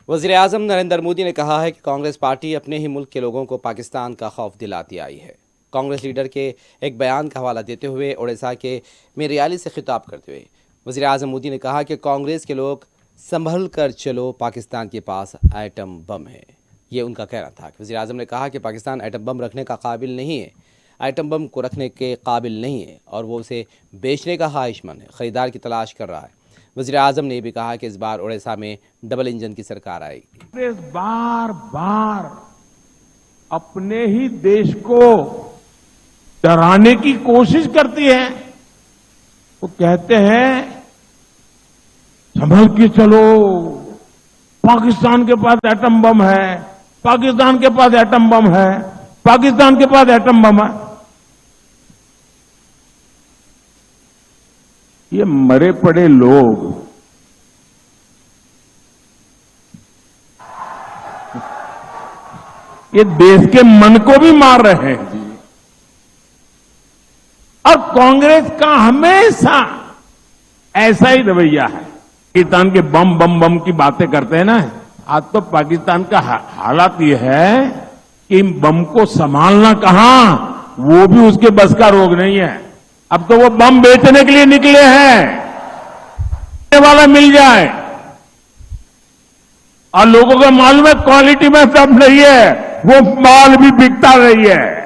वज़ीर-ए-आज़म नरेंद्र मोदी ने कहा है कि कांग्रेस पार्टी अपने ही मुल्क के लोगों को पाकिस्तान का खौफ दिलाती आई है। कांग्रेस लीडर के एक बयान का हवाला देते हुए ओडिशा के में रैली से खिताब करते हुए वज़ीर-ए-आज़म मोदी ने कहा कि कांग्रेस के लोग संभल कर चलो, पाकिस्तान के पास एटम बम है। ये उनका कहना था। वज़ीर-ए-आज़म ने कहा कि पाकिस्तान एटम बम रखने का काबिल नहीं है, एटम बम को रखने के काबिल नहीं है और वो उसे बेचने का ख्वाहिशमंद है, ख़रीदार की तलाश कर रहा है। वज़ीर-ए-आज़म ने भी कहा कि इस बार ओडिशा में डबल इंजन की सरकार आएगी। कांग्रेस बार बार अपने ही देश को डराने की कोशिश करती है। वो कहते हैं संभल के चलो, पाकिस्तान के पास एटम बम है, पाकिस्तान के पास एटम बम है, पाकिस्तान के पास एटम बम है। ये मरे पड़े लोग ये देश के मन को भी मार रहे हैं जी। और कांग्रेस का हमेशा ऐसा ही रवैया है। पाकिस्तान के बम बम बम की बातें करते हैं ना, आज तो पाकिस्तान का हालात ये है कि बम को संभालना कहां, वो भी उसके बस का रोग नहीं है। अब तो वो बम बेचने के लिए निकले हैं, वाला मिल जाए। और लोगों को मालूम है क्वालिटी में सब नहीं है, वो माल भी बिकता नहीं है।